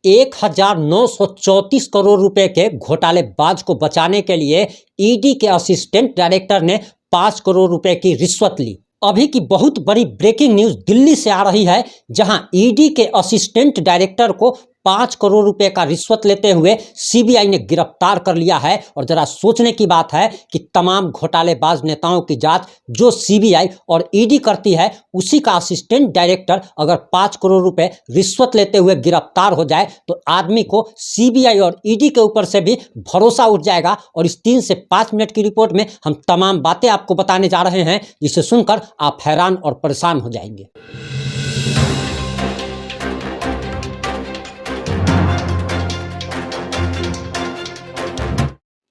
1934 करोड़ रुपए के घोटालेबाज को बचाने के लिए ईडी के असिस्टेंट डायरेक्टर ने 5 करोड़ रुपए की रिश्वत ली। अभी की बहुत बड़ी ब्रेकिंग न्यूज दिल्ली से आ रही है, जहां ईडी के असिस्टेंट डायरेक्टर को 5 करोड़ रुपए का रिश्वत लेते हुए सीबीआई ने गिरफ्तार कर लिया है। और जरा सोचने की बात है कि तमाम घोटालेबाज नेताओं की जांच जो सीबीआई और ईडी करती है, उसी का असिस्टेंट डायरेक्टर अगर 5 करोड़ रुपए रिश्वत लेते हुए गिरफ्तार हो जाए तो आदमी को सीबीआई और ईडी के ऊपर से भी भरोसा उठ जाएगा। और इस 3 से 5 मिनट की रिपोर्ट में हम तमाम बातें आपको बताने जा रहे हैं, जिसे सुनकर आप हैरान और परेशान हो जाएंगे।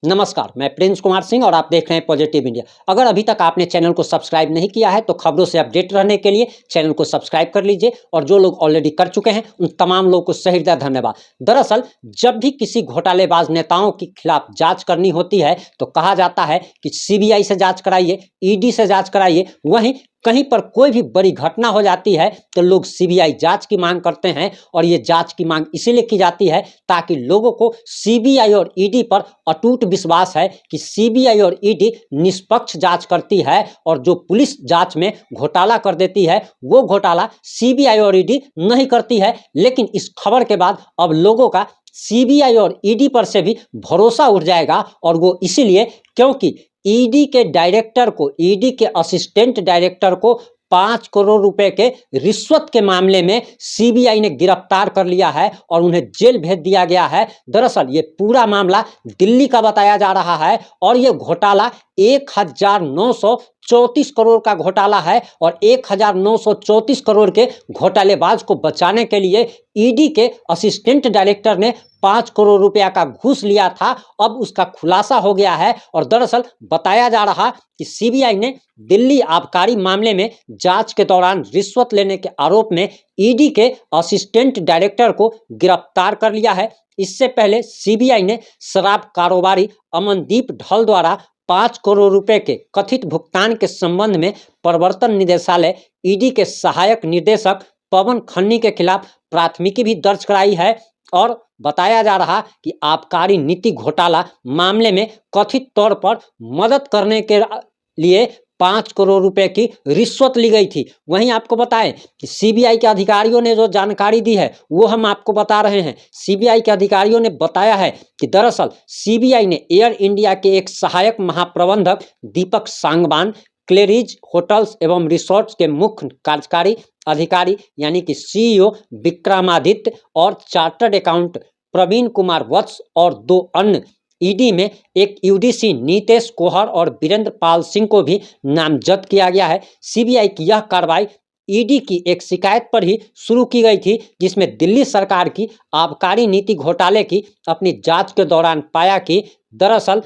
नमस्कार, मैं प्रिंस कुमार सिंह और आप देख रहे हैं पॉजिटिव इंडिया। अगर अभी तक आपने चैनल को सब्सक्राइब नहीं किया है तो खबरों से अपडेट रहने के लिए चैनल को सब्सक्राइब कर लीजिए, और जो लोग ऑलरेडी कर चुके हैं उन तमाम लोगों को सही हृदय धन्यवाद। दरअसल जब भी किसी घोटालेबाज नेताओं के खिलाफ जांच करनी होती है तो कहा जाता है कि सीबीआई से जांच कराइए, ईडी से जांच कराइए। वहीं कहीं पर कोई भी बड़ी घटना हो जाती है तो लोग सीबीआई जांच की मांग करते हैं, और ये जांच की मांग इसीलिए की जाती है ताकि लोगों को सीबीआई और ईडी पर अटूट विश्वास है कि सीबीआई और ईडी निष्पक्ष जांच करती है, और जो पुलिस जांच में घोटाला कर देती है वो घोटाला सीबीआई और ईडी नहीं करती है। लेकिन इस खबर के बाद अब लोगों का सीबीआई और ईडी पर से भी भरोसा उठ जाएगा, और वो इसीलिए क्योंकि ईडी के डायरेक्टर को, ईडी के असिस्टेंट डायरेक्टर को 5 करोड़ रुपए के रिश्वत के मामले में सीबीआई ने गिरफ्तार कर लिया है और उन्हें जेल भेज दिया गया है। दरअसल ये पूरा मामला दिल्ली का बताया जा रहा है, और ये घोटाला 1934 करोड़ का घोटाला है। और 1934 करोड़ के घोटालेबाज को बचाने के लिए ईडी के असिस्टेंट डायरेक्टर ने 5 करोड़ रुपया का घूस लिया था। अब उसका खुलासा हो गया है, और दरअसल बताया जा रहा कि सीबीआई ने दिल्ली आबकारी मामले में जांच के दौरान रिश्वत लेने के आरोप में ईडी के असिस्टेंट डायरेक्टर को गिरफ्तार कर लिया है। इससे पहले सीबीआई ने शराब कारोबारी अमनदीप ढल द्वारा 5 करोड़ रुपए के कथित भुगतान के संबंध में प्रवर्तन निदेशालय ईडी के सहायक निदेशक पवन खन्नी के खिलाफ प्राथमिकी भी दर्ज कराई है। और बताया जा रहा कि आबकारी नीति घोटाला मामले में कथित तौर पर मदद करने के लिए 5 करोड़ रुपए की रिश्वत ली गई थी। वहीं आपको बताएं कि सीबीआई के अधिकारियों ने जो जानकारी दी है वो हम आपको बता रहे हैं। सीबीआई के अधिकारियों ने बताया है कि दरअसल सीबीआई ने एयर इंडिया के एक सहायक महाप्रबंधक दीपक सांगवान, क्लेरिज होटल्स एवं रिसोर्ट्स के मुख्य कार्यकारी अधिकारी यानी कि सीईओ विक्रमादित्य और चार्टर्ड अकाउंट प्रवीण कुमार वत्स और 2 अन्य ईडी में एक यूडीसी नीतेश कोहर और वीरेंद्र पाल सिंह को भी नामजद किया गया है। सीबीआई की यह कार्रवाई ईडी की एक शिकायत पर ही शुरू की गई थी, जिसमें दिल्ली सरकार की आबकारी नीति घोटाले की अपनी जांच के दौरान पाया कि दरअसल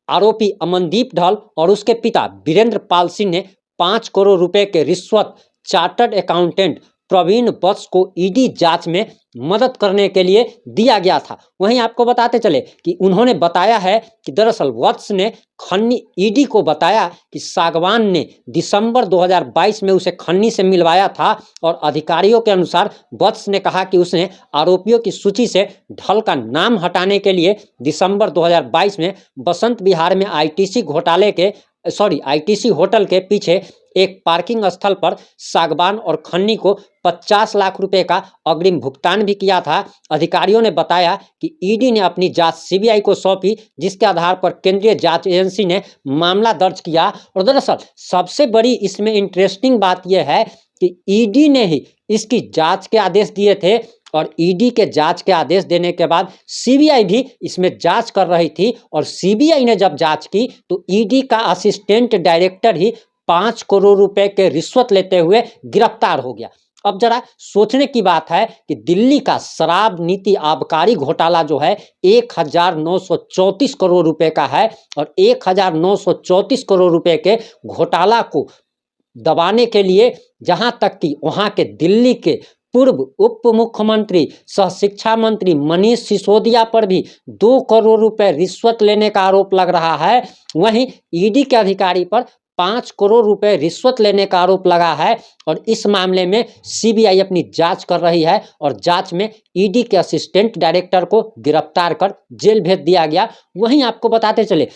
आरोपी अमनदीप ढल और उसके पिता वीरेंद्र पाल सिंह ने 5 करोड़ रुपए के रिश्वत चार्टर्ड अकाउंटेंट प्रवीण वत्स को ईडी जांच में मदद करने के लिए दिया गया था। वहीं आपको बताते चले कि उन्होंने बताया है कि दरअसल वत्स ने खन्नी ईडी को बताया कि सागवान ने दिसंबर 2022 में उसे खन्नी से मिलवाया था, और अधिकारियों के अनुसार वत्स ने कहा कि उसने आरोपियों की सूची से ढल का नाम हटाने के लिए दिसंबर 2022 में बसंत विहार में आईटीसी होटल के पीछे एक पार्किंग स्थल पर सागवान और खन्नी को 50 लाख रुपए का अग्रिम भुगतान भी किया था। अधिकारियों ने बताया कि ईडी ने अपनी जांच सीबीआई को सौंपी, जिसके आधार पर केंद्रीय जांच एजेंसी ने मामला दर्ज किया। और दरअसल सबसे बड़ी इसमें इंटरेस्टिंग बात यह है कि ईडी ने ही इसकी जांच के आदेश दिए थे, और ईडी के जांच के आदेश देने के बाद सीबीआई भी इसमें जांच कर रही थी। और सीबीआई ने जब जांच की तो ईडी का असिस्टेंट डायरेक्टर ही 5 करोड़ रुपए के रिश्वत लेते हुए गिरफ्तार हो गया। अब जरा सोचने की बात है कि दिल्ली का शराब नीति आबकारी घोटाला जो है 1934 करोड़ रुपए का है, और 1934 करोड़ रुपए के घोटाला को दबाने के लिए जहां तक कि वहां के दिल्ली के पूर्व उप मुख्यमंत्री सह शिक्षा मंत्री मनीष सिसोदिया पर भी 2 करोड़ रुपए रिश्वत लेने का आरोप लग रहा है। वहीं ईडी के अधिकारी पर 5 करोड़ रुपए रिश्वत लेने का आरोप लगा है और इस मामले में सीबीआई अपनी जांच कर रही है और जांच में ईडी के असिस्टेंट डायरेक्टर को गिरफ्तार कर जेल भेज दिया गया। वहीं आपको बताते चले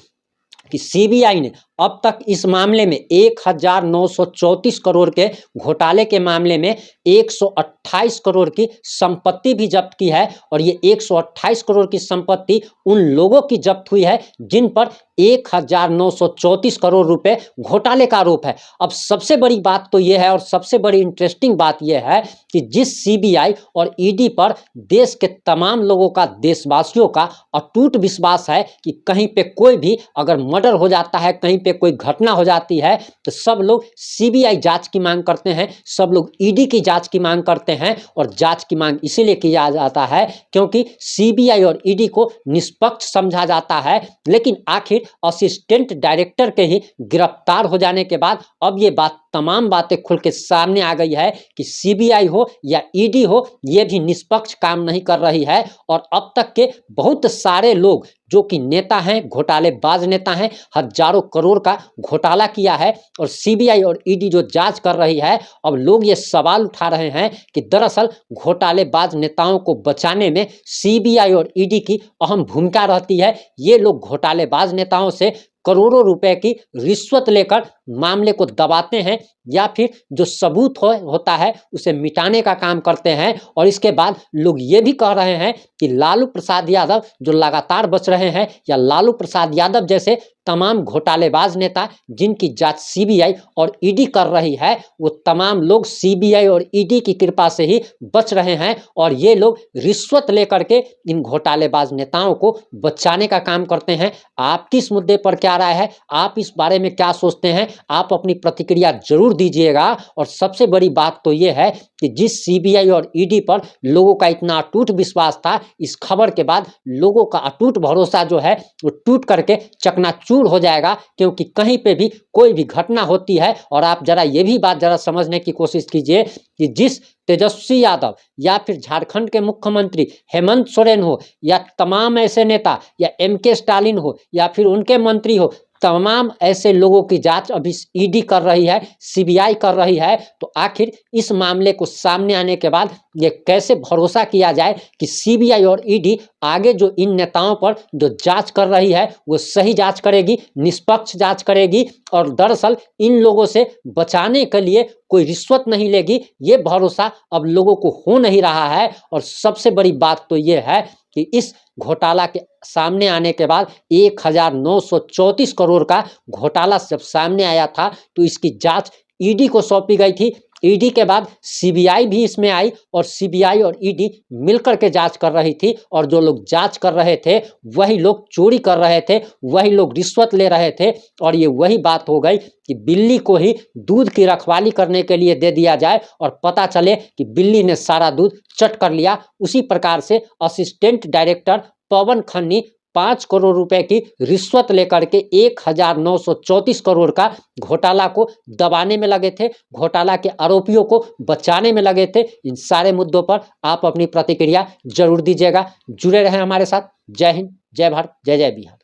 कि सीबीआई ने अब तक इस मामले में 1934 करोड़ के घोटाले के मामले में 128 करोड़ की संपत्ति भी जब्त की है और ये 128 करोड़ की संपत्ति उन लोगों की जब्त हुई है जिन पर 1934 करोड़ रुपए घोटाले का आरोप है। अब सबसे बड़ी बात तो ये है और सबसे बड़ी इंटरेस्टिंग बात यह है कि जिस सीबीआई और ईडी पर देश के तमाम लोगों का, देशवासियों का अटूट विश्वास है कि कहीं पे कोई भी अगर मर्डर हो जाता है, कहीं पे कोई घटना हो जाती है तो सब लोग सीबीआई जांच की मांग करते हैं, सब लोग ईडी की जांच की मांग करते हैं और जांच की मांग इसीलिए किया जाता है क्योंकि सीबीआई और ईडी को निष्पक्ष समझा जाता है। लेकिन आखिर असिस्टेंट डायरेक्टर के ही गिरफ्तार हो जाने के बाद अब ये तमाम बातें खुल के सामने आ गई है कि सीबीआई हो या ईडी हो, ये भी निष्पक्ष काम नहीं कर रही है और अब तक के बहुत सारे लोग जो कि नेता हैं, घोटालेबाज नेता हैं, हजारों करोड़ का घोटाला किया है और सीबीआई और ईडी जो जांच कर रही है, अब लोग ये सवाल उठा रहे हैं कि दरअसल घोटालेबाज नेताओं को बचाने में सीबीआई और ईडी की अहम भूमिका रहती है। ये लोग घोटालेबाज नेताओं से करोड़ों रुपए की रिश्वत लेकर मामले को दबाते हैं या फिर जो सबूत होता है उसे मिटाने का काम करते हैं। और इसके बाद लोग ये भी कह रहे हैं कि लालू प्रसाद यादव जो लगातार बच रहे हैं या लालू प्रसाद यादव जैसे तमाम घोटालेबाज नेता जिनकी जांच सीबीआई और ईडी कर रही है, वो तमाम लोग सीबीआई और ईडी की कृपा से ही बच रहे हैं और ये लोग रिश्वत लेकर के इन घोटालेबाज नेताओं को बचाने का काम करते हैं। आपकी इस मुद्दे पर क्या राय है? आप इस बारे में क्या सोचते हैं? आप अपनी प्रतिक्रिया जरूर दीजिएगा। और सबसे बड़ी बात तो ये है कि जिस सीबीआई और ईडी पर लोगों का इतना अटूट विश्वास था, इस खबर के बाद लोगों का अटूट भरोसा जो है वो टूट करके चकनाचूर हो जाएगा क्योंकि कहीं पे भी कोई भी घटना होती है। और आप जरा ये भी बात जरा समझने की कोशिश कीजिए कि जिस तेजस्वी यादव या फिर झारखंड के मुख्यमंत्री हेमंत सोरेन हो या तमाम ऐसे नेता या एमके स्टालिन हो या फिर उनके मंत्री हो, तमाम ऐसे लोगों की जांच अभी ईडी कर रही है, सीबीआई कर रही है, तो आखिर इस मामले को सामने आने के बाद ये कैसे भरोसा किया जाए कि सीबीआई और ईडी आगे जो इन नेताओं पर जो जांच कर रही है वो सही जांच करेगी, निष्पक्ष जांच करेगी और दरअसल इन लोगों से बचाने के लिए कोई रिश्वत नहीं लेगी। ये भरोसा अब लोगों को हो नहीं रहा है। और सबसे बड़ी बात तो ये है कि इस घोटाला के सामने आने के बाद 1934 करोड़ का घोटाला जब सामने आया था तो इसकी जांच ईडी को सौंपी गई थी। ईडी के बाद सीबीआई भी इसमें आई और सीबीआई और ईडी मिलकर के जांच कर रही थी और जो लोग जांच कर रहे थे वही लोग चोरी कर रहे थे, वही लोग रिश्वत ले रहे थे। और ये वही बात हो गई कि बिल्ली को ही दूध की रखवाली करने के लिए दे दिया जाए और पता चले कि बिल्ली ने सारा दूध चट कर लिया। उसी प्रकार से असिस्टेंट डायरेक्टर पवन खन्नी 5 करोड़ रुपए की रिश्वत लेकर के 1934 करोड़ का घोटाला को दबाने में लगे थे, घोटाला के आरोपियों को बचाने में लगे थे। इन सारे मुद्दों पर आप अपनी प्रतिक्रिया जरूर दीजिएगा। जुड़े रहें हमारे साथ। जय हिंद, जय भारत, जय जय बिहार।